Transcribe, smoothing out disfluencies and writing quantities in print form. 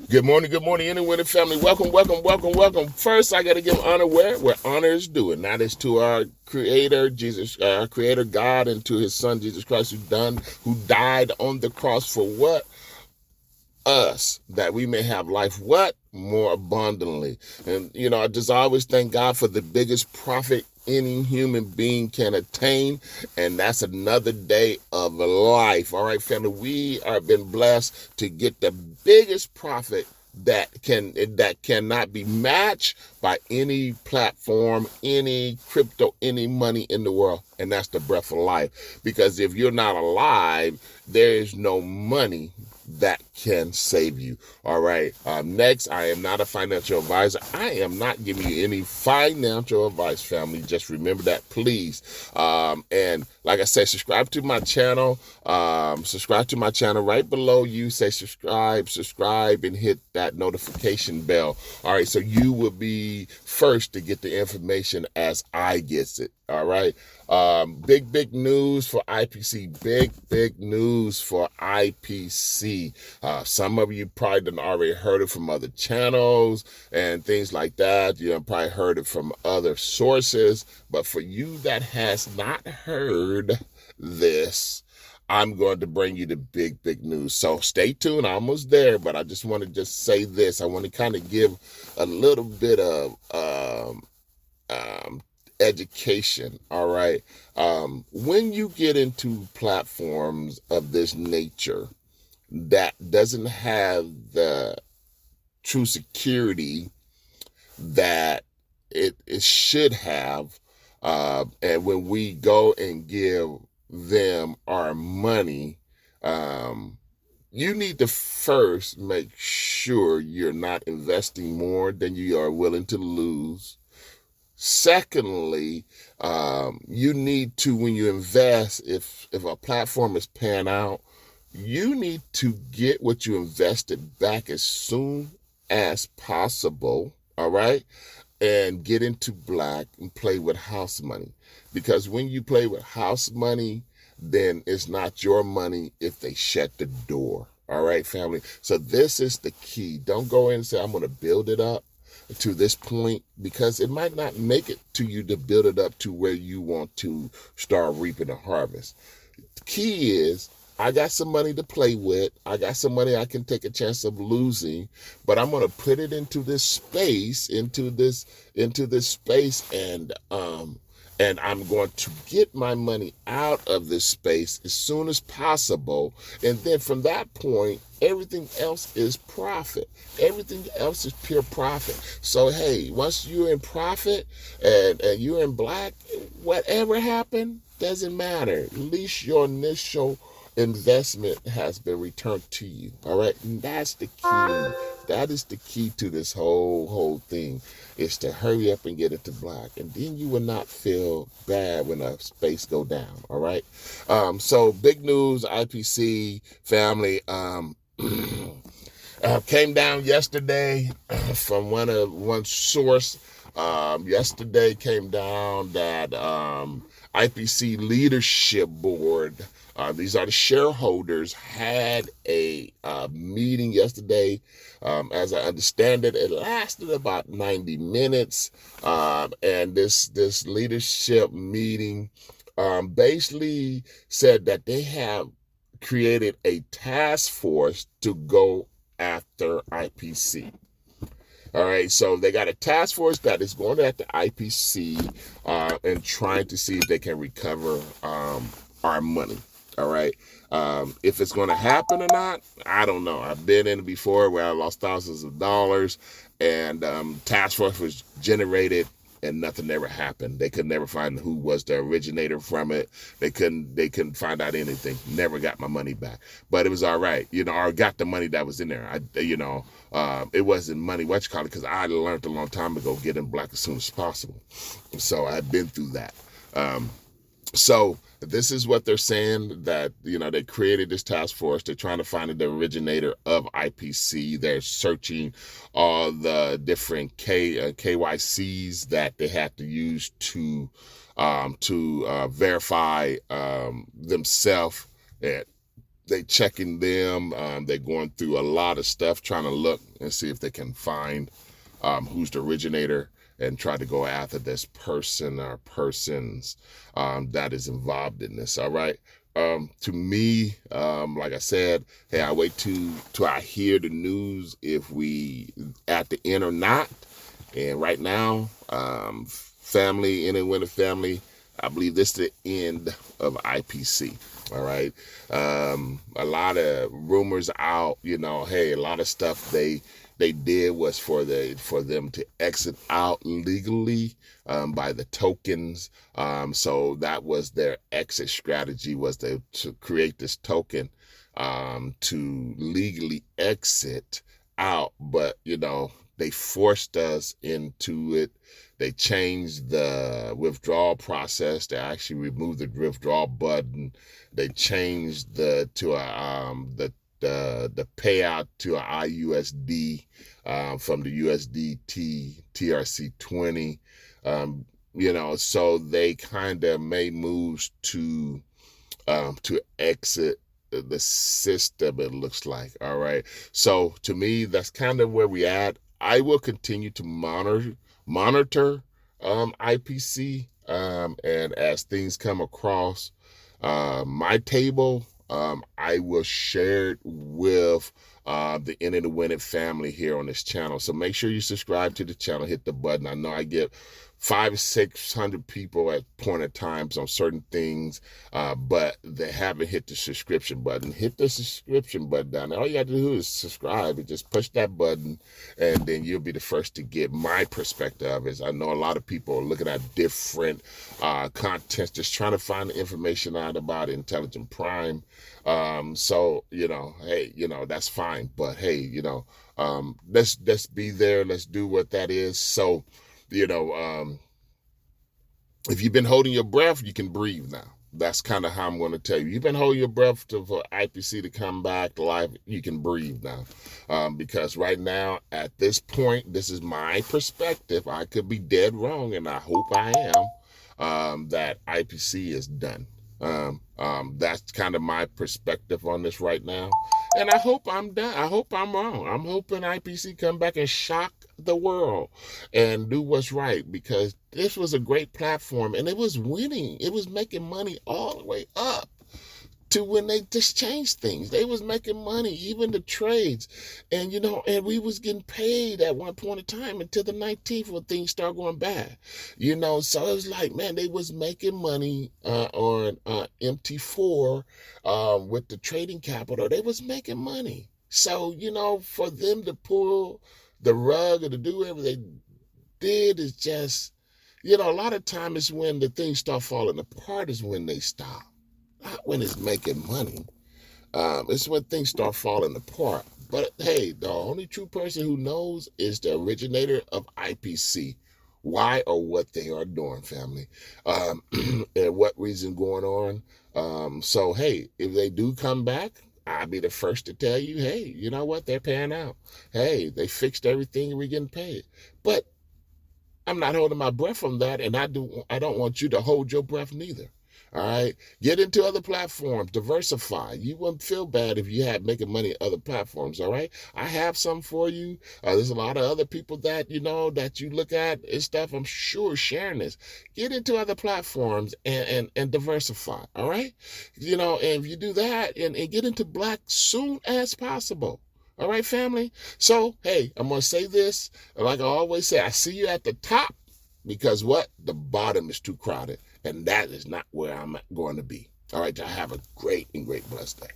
Good morning, anyone in family. Welcome. First, I got to give honor where honor is due, and that is to our Creator, Jesus, our Creator God, and to His Son Jesus Christ, who died on the cross for what? Us, that we may have life what? More abundantly. And I just always thank God for the biggest profit any human being can attain, and that's another day of life. All right, family, we are been blessed to get the biggest profit that cannot be matched by any platform, any crypto, any money in the world, and that's the breath of life. Because if you're not alive, there is no money that can save you. All right. Next, I am not a financial advisor. I am not giving you any financial advice, family. Just remember that, please. And like I said, subscribe to my channel. Subscribe to my channel right below you. Say subscribe, and hit that notification bell. All right. So you will be first to get the information as I gets it. All right. Big news for IPC. Big news for IPC. Some of you probably done already heard it from other channels and things like that. You probably heard it from other sources. But for you that has not heard this, I'm going to bring you the big news. So stay tuned. I'm almost there, but I just want to just say this. I want to kind of give a little bit of education. All right. When you get into platforms of this nature that doesn't have the true security that it should have, and when we go and give them our money, you need to first make sure you're not investing more than you are willing to lose. Secondly, you need to, when you invest, if a platform is paying out, you need to get what you invested back as soon as possible. All right. And get into black and play with house money. Because when you play with house money, then it's not your money if they shut the door. All right, family. So this is the key. Don't go in and say, I'm going to build it up to this point, because it might not make it to you to build it up to where you want to start reaping a harvest. The key is, I got some money to play with. I got some money I can take a chance of losing, but I'm going to put it into this space, and I'm going to get my money out of this space as soon as possible. And then from that point, everything else is profit. Everything else is pure profit. So, hey, once you're in profit and you're in black, whatever happened, doesn't matter. At least your initial investment has been returned to you. All right. And that's the key. That is the key to this whole thing, is to hurry up and get it to black. And then you will not feel bad when a space go down. All right. So big news, IPC family, came down yesterday from one source. Yesterday came down that IPC leadership board, these are the shareholders, had a meeting yesterday. As I understand it, it lasted about 90 minutes. And this leadership meeting basically said that they have created a task force to go after IPC. All right, so they got a task force that is going after IPC and trying to see if they can recover our money. All right. If it's going to happen or not, I don't know. I've been in it before where I lost thousands of dollars, and task force was generated and nothing ever happened. They could never find who was the originator from it. They couldn't find out anything. Never got my money back. But it was all right. Or got the money that was in there. It wasn't money, because I learned a long time ago, get in black as soon as possible. So I've been through that. So this is what they're saying, that, they created this task force. They're trying to find the originator of IPC. They're searching all the different KYCs that they had to use to verify themselves they checking them. They're going through a lot of stuff, trying to look and see if they can find who's the originator and try to go after this person or persons that is involved in this. All right. To me, like I said, hey, I wait till I hear the news if we at the end or not. And right now, family, in and winter family, I believe this is the end of IPC. All right. A lot of rumors out, hey, a lot of stuff they did was for them to exit out legally by the tokens. So that was their exit strategy, was to create this token to legally exit out. But they forced us into it. They changed the withdrawal process. They actually removed the withdrawal button. They changed the payout to an IUSD from the USDT TRC20. So they kind of made moves to exit the system, it looks like. All right. So to me, that's kind of where we at. I will continue to monitor IPC, and as things come across my table, I will share it with the In and the Win It family here on this channel. So make sure you subscribe to the channel, hit the button. I know I get 500-600 people at point of times on certain things, but they haven't hit the subscription button. Hit the subscription button down there. All you got to do is subscribe and just push that button, and then you'll be the first to get my perspective of it. I know a lot of people are looking at different contents, just trying to find the information out about Intelligent Prime. So, hey, that's fine. But hey, let's be there. Let's do what that is. So, if you've been holding your breath, you can breathe now. That's kind of how I'm going to tell you. You've been holding your breath for IPC to come back to life. You can breathe now. Because right now, at this point, this is my perspective. I could be dead wrong, and I hope I am, that IPC is done. That's kind of my perspective on this right now. And I hope I'm done. I hope I'm wrong. I'm hoping IPC come back and shock the world and do what's right, because this was a great platform and it was winning. It was making money all the way up to when they just changed things. They was making money, even the trades. And, and we was getting paid at one point in time until the 19th when things started going bad. So it was like, man, they was making money on MT4 with the trading capital. They was making money. So, for them to pull the rug or to do whatever they did is just, a lot of time is when the things start falling apart is when they stop. Not when it's making money. It's when things start falling apart. But hey, the only true person who knows is the originator of IPC. Why or what they are doing, family. And what reason going on. So hey, if they do come back, I'll be the first to tell you, hey, you know what? They're paying out. Hey, they fixed everything and we're getting paid. But I'm not holding my breath on that, and I don't want you to hold your breath neither. All right. Get into other platforms. Diversify. You wouldn't feel bad if you had making money on other platforms. All right. I have some for you. There's a lot of other people that, that you look at and stuff. I'm sure sharing this. Get into other platforms and diversify. All right. And if you do that and get into black soon as possible. All right, family. So, hey, I'm going to say this. Like I always say, I see you at the top. Because what? The bottom is too crowded. And that is not where I'm going to be. All right, y'all have a great and blessed day.